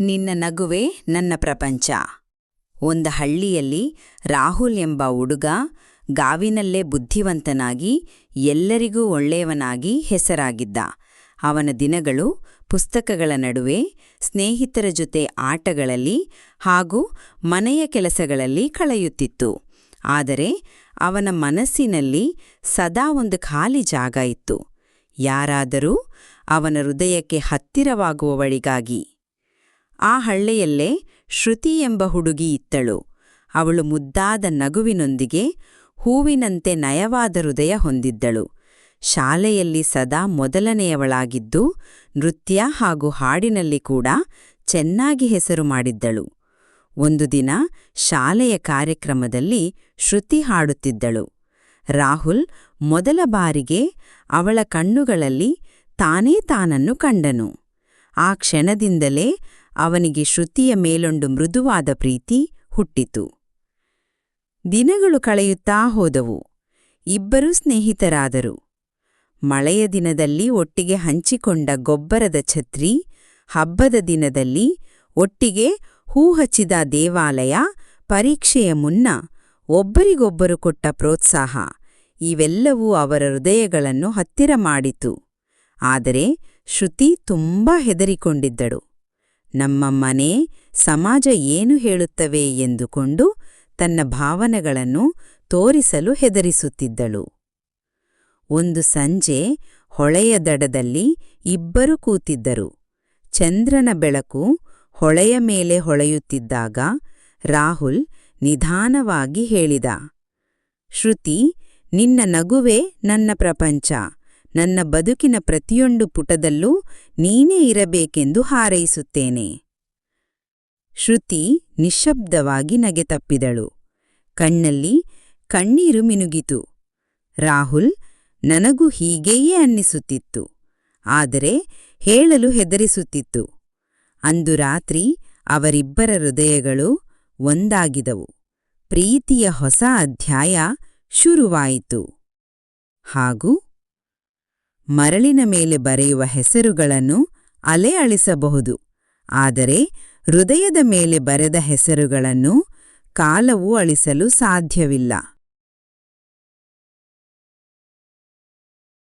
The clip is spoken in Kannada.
ನಿನ್ನ ನಗುವೆ ನನ್ನ ಪ್ರಪಂಚ. ಒಂದು ಹಳ್ಳಿಯಲ್ಲಿ ರಾಹುಲ್ ಎಂಬ ಹುಡುಗ ಗಾವಿನಲ್ಲೇ ಬುದ್ಧಿವಂತನಾಗಿ ಎಲ್ಲರಿಗೂ ಒಳ್ಳೆಯವನಾಗಿ ಹೆಸರಾಗಿದ್ದ. ಅವನ ದಿನಗಳು ಪುಸ್ತಕಗಳ ನಡುವೆ ಸ್ನೇಹಿತರ ಜೊತೆ ಆಟಗಳಲ್ಲಿ ಹಾಗೂ ಮನೆಯ ಕೆಲಸಗಳಲ್ಲಿ ಕಳೆಯುತ್ತಿತ್ತು. ಆದರೆ ಅವನ ಮನಸ್ಸಿನಲ್ಲಿ ಸದಾ ಒಂದು ಖಾಲಿ ಜಾಗ ಇತ್ತು, ಯಾರಾದರೂ ಅವನ ಹೃದಯಕ್ಕೆ ಹತ್ತಿರವಾಗುವವಳಿಗಾಗಿ. ಆ ಹಳ್ಳಿಯಲ್ಲೇ ಶ್ರುತಿ ಎಂಬ ಹುಡುಗಿ ಇದ್ದಳು. ಅವಳು ಮುದ್ದಾದ ನಗುವಿನೊಂದಿಗೆ ಹೂವಿನಂತೆ ನಯವಾದ ಹೃದಯ ಹೊಂದಿದ್ದಳು. ಶಾಲೆಯಲ್ಲಿ ಸದಾ ಮೊದಲನೆಯವಳಾಗಿದ್ದು ನೃತ್ಯ ಹಾಗೂ ಹಾಡಿನಲ್ಲಿ ಕೂಡ ಚೆನ್ನಾಗಿ ಹೆಸರು ಮಾಡಿದ್ದಳು. ಒಂದು ದಿನ ಶಾಲೆಯ ಕಾರ್ಯಕ್ರಮದಲ್ಲಿ ಶ್ರುತಿ ಹಾಡುತ್ತಿದ್ದಳು. ರಾಹುಲ್ ಮೊದಲ ಬಾರಿಗೆ ಅವಳ ಕಣ್ಣುಗಳಲ್ಲಿ ತಾನೇ ತಾನನ್ನು ಕಂಡನು. ಆ ಕ್ಷಣದಿಂದಲೇ ಅವನಿಗೆ ಶ್ರುತಿಯ ಮೇಲೊಂದು ಮೃದುವಾದ ಪ್ರೀತಿ ಹುಟ್ಟಿತು. ದಿನಗಳು ಕಳೆಯುತ್ತಾ ಹೋದವು. ಇಬ್ಬರೂ ಸ್ನೇಹಿತರಾದರು. ಮಳೆಯ ದಿನದಲ್ಲಿ ಒಟ್ಟಿಗೆ ಹಂಚಿಕೊಂಡ ಗೊಬ್ಬರದ ಛತ್ರಿ, ಹಬ್ಬದ ದಿನದಲ್ಲಿ ಒಟ್ಟಿಗೆ ಹೂ ಹಚ್ಚಿದ ದೇವಾಲಯ, ಪರೀಕ್ಷೆಯ ಮುನ್ನ ಒಬ್ಬರಿಗೊಬ್ಬರು ಕೊಟ್ಟ ಪ್ರೋತ್ಸಾಹ ಇವೆಲ್ಲವೂ ಅವರ ಹೃದಯಗಳನ್ನು ಹತ್ತಿರ ಮಾಡಿತು. ಆದರೆ ಶ್ರುತಿ ತುಂಬಾ ಹೆದರಿಕೊಂಡಿದ್ದಳು. ನಮ್ಮ ಮನೆ, ಸಮಾಜ ಏನು ಹೇಳುತ್ತವೆ ಎಂದುಕೊಂಡು ತನ್ನ ಭಾವನೆಗಳನ್ನು ತೋರಿಸಲು ಹೆದರಿಸುತ್ತಿದ್ದಳು. ಒಂದು ಸಂಜೆ ಹೊಳೆಯ ದಡದಲ್ಲಿ ಇಬ್ಬರು ಕೂತಿದ್ದರು. ಚಂದ್ರನ ಬೆಳಕು ಹೊಳೆಯ ಮೇಲೆ ಹೊಳೆಯುತ್ತಿದ್ದಾಗ ರಾಹುಲ್ ನಿಧಾನವಾಗಿ ಹೇಳಿದ, ಶ್ರುತಿ, ನಿನ್ನ ನಗುವೇ ನನ್ನ ಪ್ರಪಂಚ. ನನ್ನ ಬದುಕಿನ ಪ್ರತಿಯೊಂದು ಪುಟದಲ್ಲೂ ನೀನೇ ಇರಬೇಕೆಂದು ಹಾರೈಸುತ್ತೇನೆ. ಶ್ರುತಿ ನಿಶ್ಶಬ್ದವಾಗಿ ನಗೆತಪ್ಪಿದಳು. ಕಣ್ಣಲ್ಲಿ ಕಣ್ಣೀರು ಮಿನುಗಿತು. ರಾಹುಲ್, ನನಗೂ ಹೀಗೆಯೇ ಅನ್ನಿಸುತ್ತಿತ್ತು, ಆದರೆ ಹೇಳಲು ಹೆದರಿಸುತ್ತಿತ್ತು. ಅಂದು ರಾತ್ರಿ ಅವರಿಬ್ಬರ ಹೃದಯಗಳು ಒಂದಾಗಿದವು. ಪ್ರೀತಿಯ ಹೊಸ ಅಧ್ಯಾಯ ಶುರುವಾಯಿತು. ಹಾಗೂ ಮರಳಿನ ಮೇಲೆ ಬರೆಯುವ ಹೆಸರುಗಳನ್ನು ಅಲೆ ಅಳಿಸಬಹುದು, ಆದರೆ ಹೃದಯದ ಮೇಲೆ ಬರೆದ ಹೆಸರುಗಳನ್ನು ಕಾಲವು ಅಳಿಸಲು ಸಾಧ್ಯವಿಲ್ಲ.